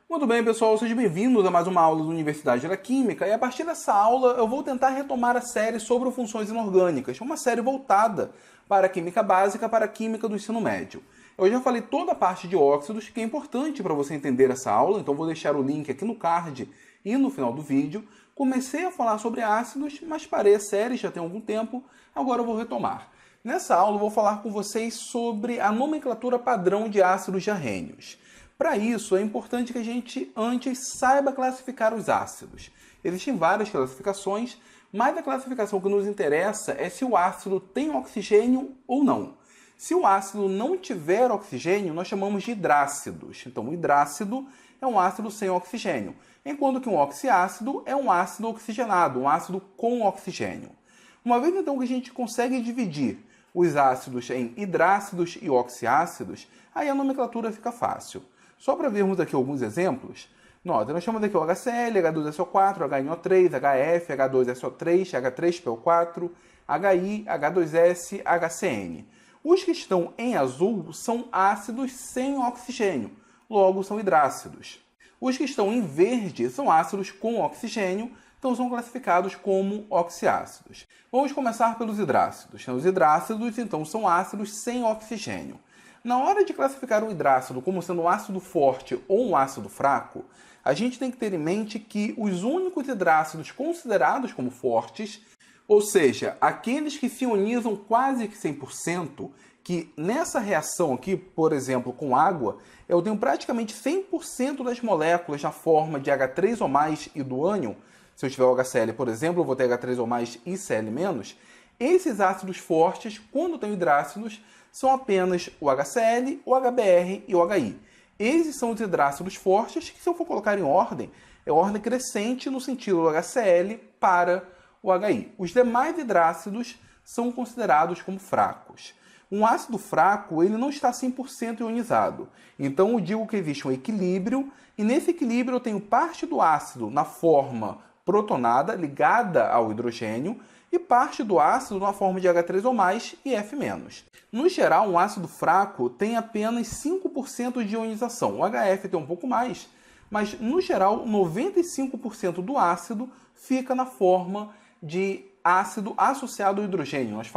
Muito bem, pessoal, sejam bem-vindos a mais uma aula da Universidade da Química, e a partir dessa aula eu vou tentar retomar a série sobre funções inorgânicas, uma série voltada para a química básica, para a química do ensino médio. Eu já falei toda a parte de óxidos, que é importante para você entender essa aula, então vou deixar o link aqui no card e no final do vídeo. Comecei a falar sobre ácidos, mas parei a série já tem algum tempo, agora eu vou retomar. Nessa aula eu vou falar com vocês sobre a nomenclatura padrão de ácidos jarrênios. Para isso, é importante que a gente antes saiba classificar os ácidos. Existem várias classificações, mas a classificação que nos interessa é se o ácido tem oxigênio ou não. Se o ácido não tiver oxigênio, nós chamamos de hidrácidos. Então, o hidrácido é um ácido sem oxigênio, enquanto que um oxiácido é um ácido oxigenado, um ácido com oxigênio. Uma vez então que a gente consegue dividir os ácidos em hidrácidos e oxiácidos, aí a nomenclatura fica fácil. Só para vermos aqui alguns exemplos, nota, nós chamamos aqui o HCl, H2SO4, HNO3, HF, H2SO3, H3PO4, HI, H2S, HCN. Os que estão em azul são ácidos sem oxigênio, logo são hidrácidos. Os que estão em verde são ácidos com oxigênio, então são classificados como oxiácidos. Vamos começar pelos hidrácidos. Os hidrácidos, então, são ácidos sem oxigênio. Na hora de classificar um hidrácido como sendo um ácido forte ou um ácido fraco, a gente tem que ter em mente que os únicos hidrácidos considerados como fortes, ou seja, aqueles que se ionizam quase que 100%, que nessa reação aqui, por exemplo, com água, eu tenho praticamente 100% das moléculas na forma de H3 ou mais e do ânion. Se eu tiver o HCl, por exemplo, eu vou ter H3 ou mais e Cl-. Esses ácidos fortes, quando tem hidrácidos, são apenas o HCl, o HBr e o HI. Esses são os hidrácidos fortes, que se eu for colocar em ordem, é ordem crescente no sentido do HCl para o HI. Os demais hidrácidos são considerados como fracos. Um ácido fraco, ele não está 100% ionizado. Então eu digo que existe um equilíbrio, e nesse equilíbrio eu tenho parte do ácido na forma protonada, ligada ao hidrogênio, e parte do ácido na forma de H3 ou mais e F-. No geral, um ácido fraco tem apenas 5% de ionização. O HF tem um pouco mais, mas no geral, 95% do ácido fica na forma de ácido associado ao hidrogênio. Nós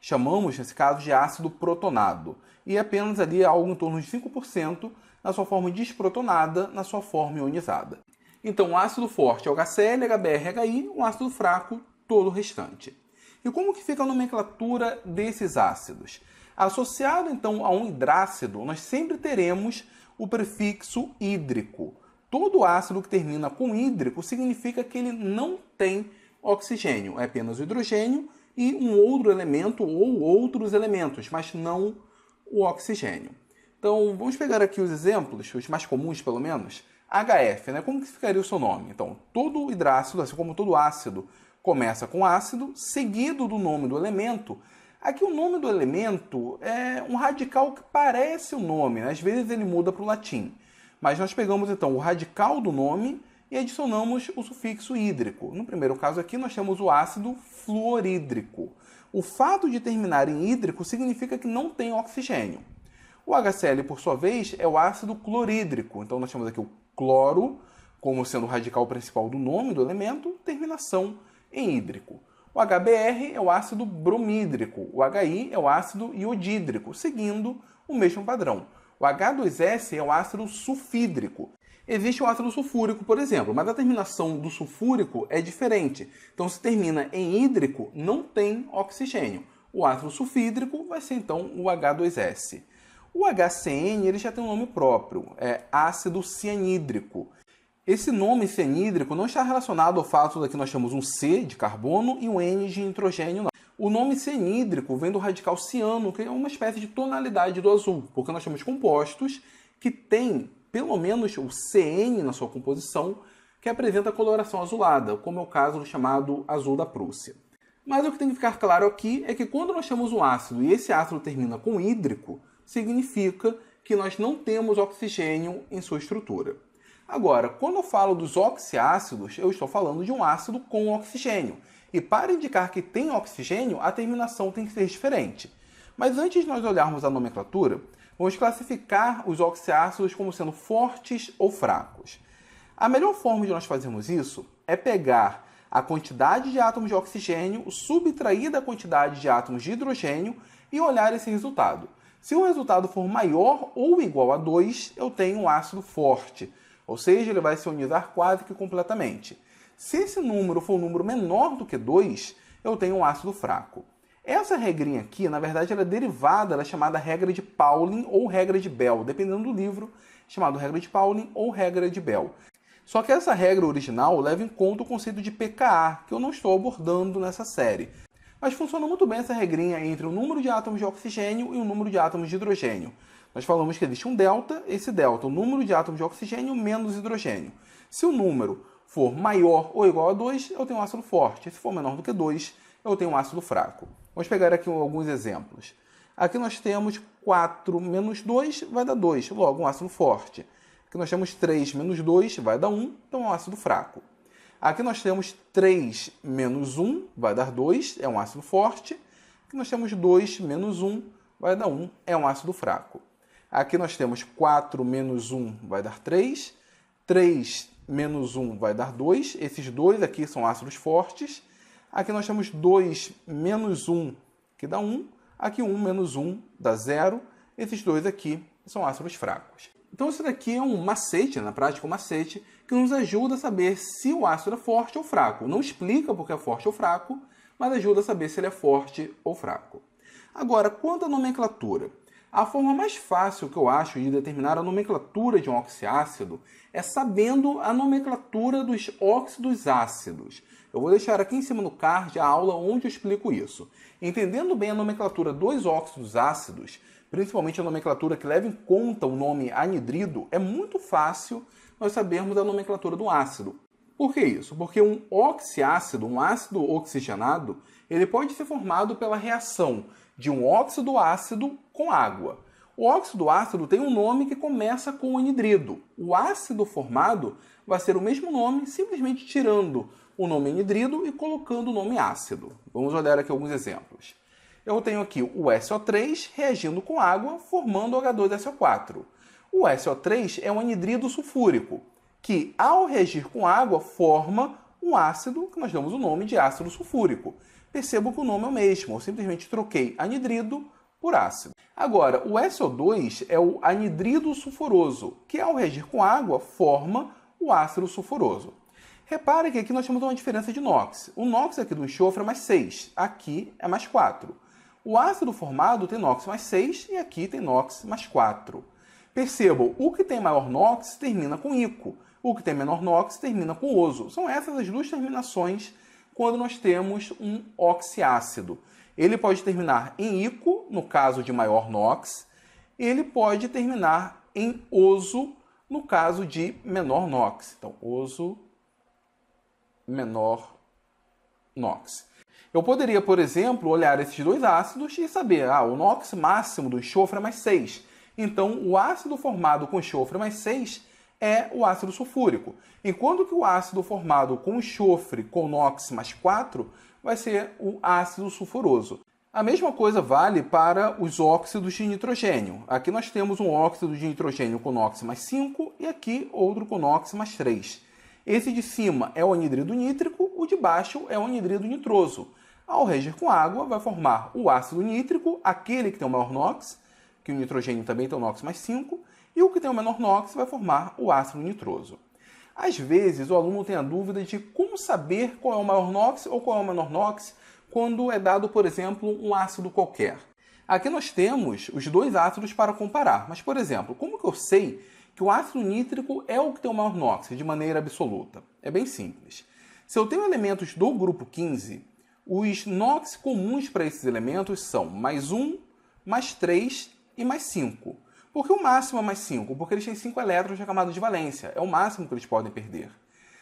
chamamos nesse caso de ácido protonado. E apenas ali algo em torno de 5% na sua forma desprotonada, na sua forma ionizada. Então, o ácido forte é o HCl, HBr, HI, o ácido fraco, todo o restante. E como que fica a nomenclatura desses ácidos? Associado, então, a um hidrácido, nós sempre teremos o prefixo hídrico. Todo ácido que termina com hídrico significa que ele não tem oxigênio, é apenas o hidrogênio e um outro elemento ou outros elementos, mas não o oxigênio. Então, vamos pegar aqui os exemplos, os mais comuns pelo menos. HF, né? Como que ficaria o seu nome? Então, todo hidrácido, assim como todo ácido, começa com ácido, seguido do nome do elemento. Aqui o nome do elemento é um radical que parece o nome, né? Às vezes ele muda para o latim. Mas nós pegamos então o radical do nome e adicionamos o sufixo hídrico. No primeiro caso aqui nós temos o ácido fluorídrico. O fato de terminar em hídrico significa que não tem oxigênio. O HCl, por sua vez, é o ácido clorídrico. Então nós temos aqui o cloro como sendo o radical principal do nome do elemento, terminação em hídrico. O HBr é o ácido bromídrico, o HI é o ácido iodídrico, seguindo o mesmo padrão. O H2S é o ácido sulfídrico. Existe o ácido sulfúrico, por exemplo, mas a terminação do sulfúrico é diferente. Então, se termina em hídrico, não tem oxigênio. O ácido sulfídrico vai ser, então, o H2S. O HCN ele já tem um nome próprio, é ácido cianídrico. Esse nome cianídrico não está relacionado ao fato de que nós temos um C de carbono e um N de nitrogênio, não. O nome cianídrico vem do radical ciano, que é uma espécie de tonalidade do azul, porque nós temos compostos que têm pelo menos o CN na sua composição, que apresenta coloração azulada, como é o caso do chamado azul da Prússia. Mas o que tem que ficar claro aqui é que quando nós temos um ácido e esse ácido termina com hídrico, significa que nós não temos oxigênio em sua estrutura. Agora, quando eu falo dos oxiácidos, eu estou falando de um ácido com oxigênio. E para indicar que tem oxigênio, a terminação tem que ser diferente. Mas antes de nós olharmos a nomenclatura, Vamos classificar os oxiácidos como sendo fortes ou fracos. A melhor forma de nós fazermos isso é pegar a quantidade de átomos de oxigênio, subtrair da quantidade de átomos de hidrogênio e olhar esse resultado. Se o resultado for maior ou igual a 2, eu tenho um ácido forte, ou seja, ele vai se ionizar quase que completamente. Se esse número for um número menor do que 2, eu tenho um ácido fraco. Essa regrinha aqui, na verdade, ela é derivada da chamada regra de Pauling ou regra de Bell, dependendo do livro, chamado regra de Pauling ou regra de Bell. Só que essa regra original leva em conta o conceito de pKa, que eu não estou abordando nessa série. Mas funciona muito bem essa regrinha entre o número de átomos de oxigênio e o número de átomos de hidrogênio. Nós falamos que existe um delta, esse delta, o número de átomos de oxigênio menos hidrogênio. Se o número for maior ou igual a 2, eu tenho um ácido forte. Se for menor do que 2, eu tenho um ácido fraco. Vamos pegar aqui alguns exemplos. Aqui nós temos 4 menos 2 vai dar 2, logo um ácido forte. Aqui nós temos 3 menos 2 vai dar 1, então é um ácido fraco. Aqui nós temos 3 menos 1 vai dar 2, é um ácido forte. Aqui nós temos 2 menos 1 vai dar 1, é um ácido fraco. Aqui nós temos 4 menos 1 vai dar 3. 3 menos 1 vai dar 2. Esses dois aqui são ácidos fortes. Aqui nós temos 2 menos 1, que dá 1. Aqui 1 menos 1 dá 0. Esses dois aqui são ácidos fracos. Então isso daqui é um macete, na prática um macete, que nos ajuda a saber se o ácido é forte ou fraco. Não explica porque é forte ou fraco, mas ajuda a saber se ele é forte ou fraco. Agora, quanto à nomenclatura. A forma mais fácil que eu acho de determinar a nomenclatura de um oxiácido é sabendo a nomenclatura dos óxidos ácidos. Eu vou deixar aqui em cima no card a aula onde eu explico isso. Entendendo bem a nomenclatura dos óxidos ácidos, principalmente a nomenclatura que leva em conta o nome anidrido, é muito fácil nós sabermos a nomenclatura do ácido. Por que isso? Porque um oxiácido, um ácido oxigenado, ele pode ser formado pela reação de um óxido ácido com água. O óxido ácido tem um nome que começa com anidrido. O ácido formado vai ser o mesmo nome, simplesmente tirando o nome anidrido e colocando o nome ácido. Vamos olhar aqui alguns exemplos. Eu tenho aqui o SO3 reagindo com água, formando o H2SO4. O SO3 é um anidrido sulfúrico, que ao reagir com água forma um ácido que nós damos o nome de ácido sulfúrico. Percebo que o nome é o mesmo, eu simplesmente troquei anidrido por ácido. Agora, o SO2 é o anidrido sulfuroso, que ao reagir com água forma o ácido sulfuroso. Repare que aqui nós temos uma diferença de NOx. O NOx aqui do enxofre é mais 6, aqui é mais 4. O ácido formado tem NOx mais 6 e aqui tem NOx mais 4. Percebam, o que tem maior NOx termina com ico, o que tem menor NOx termina com oso. São essas as duas terminações quando nós temos um oxiácido. Ele pode terminar em ico, no caso de maior NOx, e ele pode terminar em oso, no caso de menor NOx. Então, oso, menor NOx. Eu poderia, por exemplo, olhar esses dois ácidos e saber, o NOx máximo do enxofre é mais 6. Então, o ácido formado com enxofre mais 6 é o ácido sulfúrico. Enquanto que o ácido formado com enxofre com NOx mais 4 vai ser o ácido sulfuroso. A mesma coisa vale para os óxidos de nitrogênio. Aqui nós temos um óxido de nitrogênio com NOx mais 5 e aqui outro com NOx mais 3. Esse de cima é o anidrido nítrico, o de baixo é o anidrido nitroso. Ao reagir com água, vai formar o ácido nítrico, aquele que tem o maior NOx, que o nitrogênio também tem o NOx mais 5, e o que tem o menor NOx vai formar o ácido nitroso. Às vezes, o aluno tem a dúvida de como saber qual é o maior NOx ou qual é o menor NOx quando é dado, por exemplo, um ácido qualquer. Aqui nós temos os dois ácidos para comparar, mas, por exemplo, como que eu sei que o ácido nítrico é o que tem o maior NOx de maneira absoluta? É bem simples. Se eu tenho elementos do grupo 15, os NOx comuns para esses elementos são mais 1, mais 3 e mais 5. Por que o máximo é mais 5? Porque eles têm 5 elétrons na camada de valência. É o máximo que eles podem perder.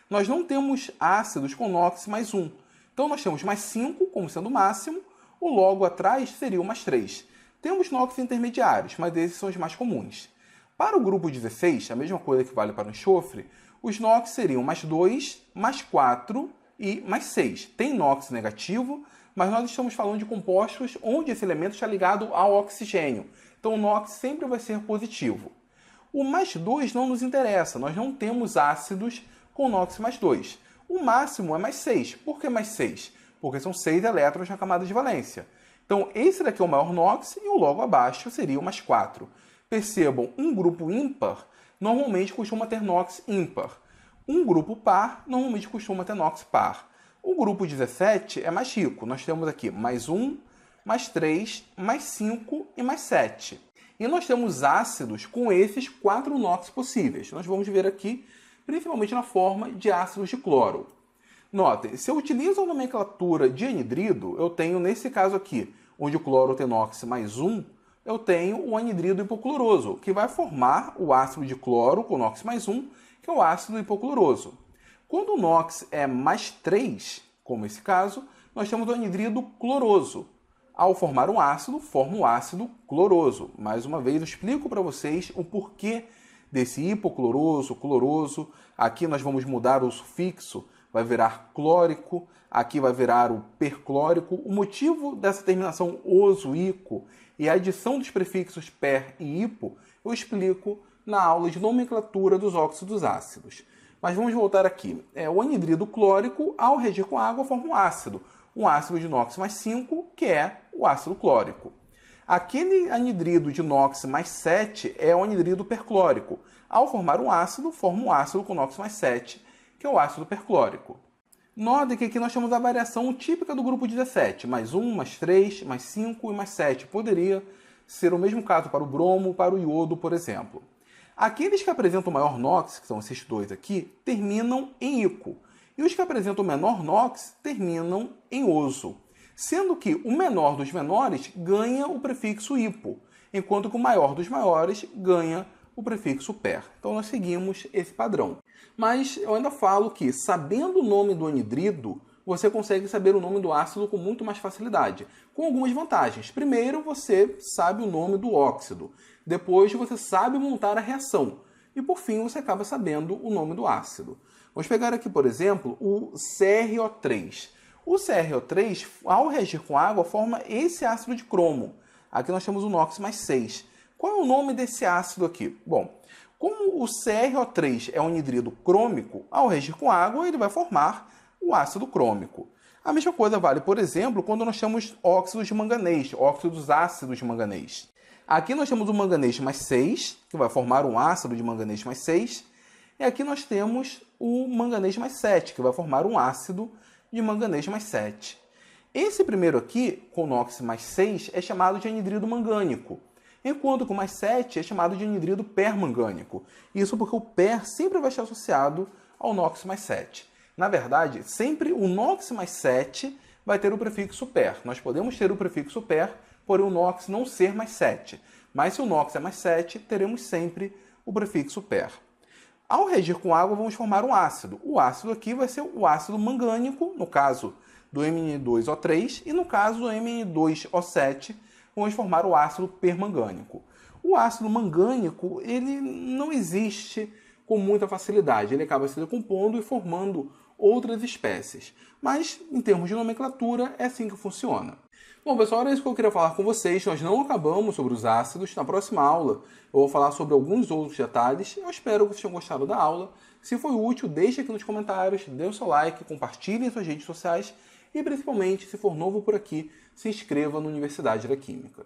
Nós não temos ácidos com NOx mais 1. Então nós temos mais 5 como sendo o máximo. O logo atrás seria o mais 3. Temos NOx intermediários, mas esses são os mais comuns. Para o grupo 16, a mesma coisa que vale para o enxofre, os NOx seriam mais 2, mais 4 e mais 6. Tem NOx negativo, mas nós estamos falando de compostos onde esse elemento está ligado ao oxigênio. Então o NOx sempre vai ser positivo. O mais 2 não nos interessa, nós não temos ácidos com NOx mais 2. O máximo é mais 6. Por que mais 6? Porque são 6 elétrons na camada de valência. Então esse daqui é o maior NOx e o logo abaixo seria o mais 4. Percebam, um grupo ímpar normalmente costuma ter NOx ímpar. Um grupo par normalmente costuma ter NOx par. O grupo 17 é mais rico. Nós temos aqui mais 1, mais 3, mais 5 e mais 7. E nós temos ácidos com esses 4 NOx possíveis. Nós vamos ver aqui, principalmente na forma de ácidos de cloro. Notem, se eu utilizo a nomenclatura de anidrido, eu tenho nesse caso aqui, onde o cloro tem NOx mais 1, eu tenho o anidrido hipocloroso, que vai formar o ácido de cloro com NOx mais 1, que é o ácido hipocloroso. Quando o NOx é mais 3, como esse caso, nós temos o anidrido cloroso. Ao formar um ácido, forma o ácido cloroso. Mais uma vez, eu explico para vocês o porquê desse hipocloroso, cloroso. Aqui nós vamos mudar o sufixo, vai virar clórico, aqui vai virar o perclórico. O motivo dessa terminação oso, ico e a adição dos prefixos per e hipo, eu explico na aula de nomenclatura dos óxidos ácidos. Mas vamos voltar aqui. O anidrido clórico, ao reagir com água, forma um ácido de NOx mais 5, que é o ácido clórico. Aquele anidrido de NOx mais 7 é o anidrido perclórico. Ao formar um ácido, forma um ácido com NOx mais 7, que é o ácido perclórico. Notem que aqui nós temos a variação típica do grupo 17, mais 1, mais 3, mais 5 e mais 7. Poderia ser o mesmo caso para o bromo, para o iodo, por exemplo. Aqueles que apresentam maior NOx, que são esses dois aqui, terminam em ico. E os que apresentam menor NOx terminam em oso. Sendo que o menor dos menores ganha o prefixo hipo, enquanto que o maior dos maiores ganha o prefixo per. Então nós seguimos esse padrão. Mas eu ainda falo que, sabendo o nome do anidrido, você consegue saber o nome do ácido com muito mais facilidade, com algumas vantagens. Primeiro, você sabe o nome do óxido. Depois, você sabe montar a reação. E, por fim, você acaba sabendo o nome do ácido. Vamos pegar aqui, por exemplo, o CrO3. O CrO3, ao reagir com água, forma esse ácido de cromo. Aqui nós temos o NOx mais 6. Qual é o nome desse ácido aqui? Bom, como o CrO3 é um anidrido crômico, ao reagir com água, ele vai formar o ácido crômico. A mesma coisa vale, por exemplo, quando nós temos óxidos de manganês, óxidos ácidos de manganês. Aqui nós temos o manganês mais 6, que vai formar um ácido de manganês mais 6. E aqui nós temos o manganês mais 7, que vai formar um ácido de manganês mais 7. Esse primeiro aqui, com NOx mais 6, é chamado de anidrido mangânico, enquanto que o mais 7 é chamado de anidrido permangânico. Isso porque o per sempre vai estar associado ao NOx mais 7. Na verdade, sempre o NOx mais 7 vai ter o prefixo per. Nós podemos ter o prefixo per, porém o NOx não ser mais 7. Mas se o NOx é mais 7, teremos sempre o prefixo per. Ao reagir com água, vamos formar um ácido. O ácido aqui vai ser o ácido mangânico, no caso do Mn2O3, e no caso do Mn2O7, vamos formar o ácido permangânico. O ácido mangânico, ele não existe com muita facilidade. Ele acaba se decompondo e formando outras espécies. Mas, em termos de nomenclatura, é assim que funciona. Bom, pessoal, era isso que eu queria falar com vocês. Nós não acabamos sobre os ácidos. Na próxima aula, eu vou falar sobre alguns outros detalhes. Eu espero que vocês tenham gostado da aula. Se foi útil, deixe aqui nos comentários, dê o seu like, compartilhe em suas redes sociais e, principalmente, se for novo por aqui, se inscreva na Universidade da Química.